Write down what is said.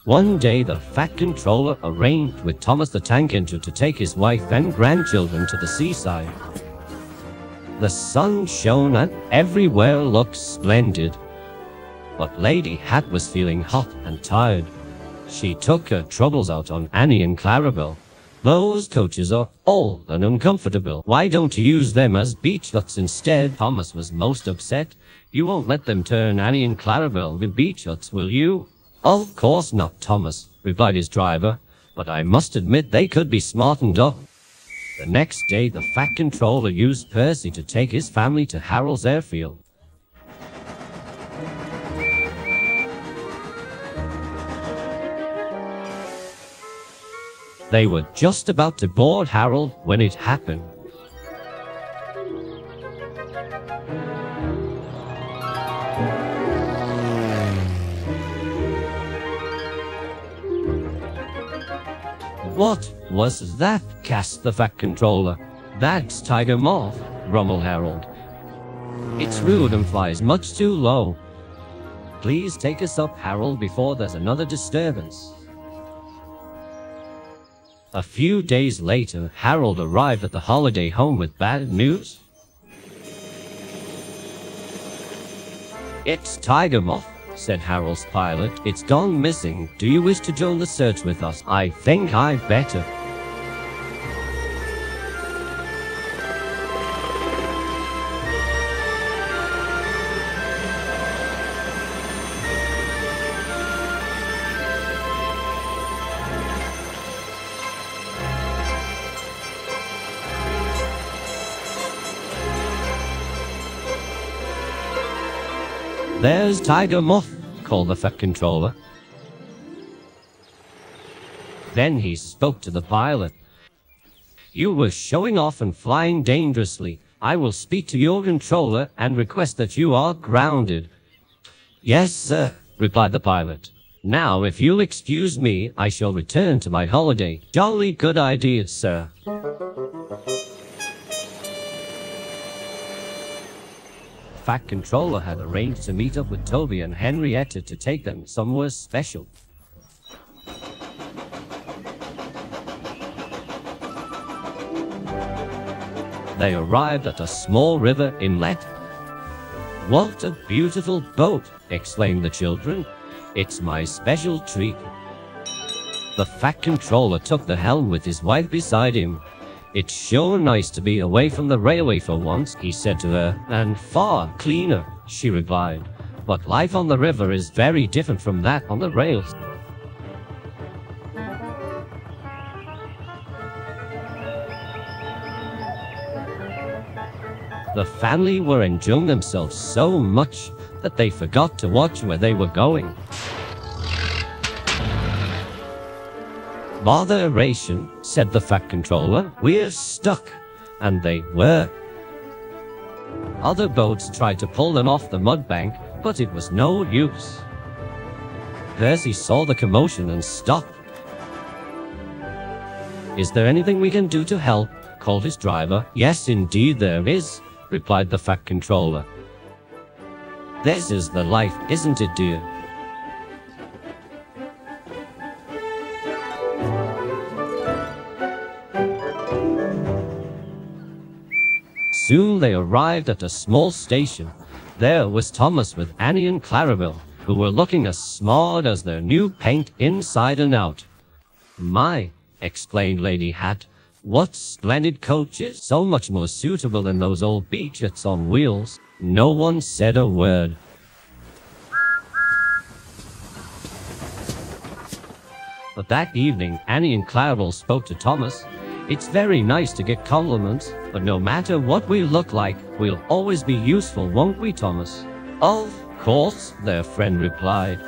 One day the Fat Controller arranged with Thomas the Tank Engine to take his wife and grandchildren to the seaside. The sun shone and everywhere looked splendid. But Lady Hatt was feeling hot and tired. She took her troubles out on Annie and Clarabel. Those coaches are old and uncomfortable. Why don't you use them as beach huts instead? Thomas was most upset. You won't let them turn Annie and Clarabel into beach huts, will you? Of course not, Thomas, replied his driver, but I must admit they could be smartened up. The next day, the Fat Controller used Percy to take his family to Harold's airfield. They were just about to board Harold when it happened. What was that? Gasped the Fat Controller. That's Tiger Moth, grumbled Harold. It's rude and flies much too low. Please take us up, Harold, before there's another disturbance. A few days later, Harold arrived at the holiday home with bad news. It's Tiger Moth, said Harold's pilot. It's gone missing. Do you wish to join the search with us? I think I'd better. There's Tiger Moth, called the Fat Controller. Then he spoke to the pilot. You were showing off and flying dangerously. I will speak to your controller and request that you are grounded. Yes, sir, replied the pilot. Now, if you'll excuse me, I shall return to my holiday. Jolly good idea, sir. Fat Controller had arranged to meet up with Toby and Henrietta to take them somewhere special. They arrived at a small river inlet. What a beautiful boat, exclaimed the children. It's my special treat. The Fat Controller took the helm with his wife beside him. It's sure nice to be away from the railway for once, he said to her, and far cleaner, she replied. But life on the river is very different from that on the rails. The family were enjoying themselves so much that they forgot to watch where they were going. Botheration, said the Fat Controller. We're stuck. And they were. Other boats tried to pull them off the mud bank, but it was no use. Percy saw the commotion and stopped. Is there anything we can do to help? Called his driver. Yes, indeed there is, replied the Fat Controller. This is the life, isn't it, dear? Soon they arrived at a small station. There was Thomas with Annie and Clarabel, who were looking as smart as their new paint inside and out. My, exclaimed Lady Hatt, what splendid coaches, so much more suitable than those old beach huts on wheels. No one said a word. But that evening, Annie and Clarabel spoke to Thomas. It's very nice to get compliments, but no matter what we look like, we'll always be useful, won't we, Thomas? Of course, their friend replied.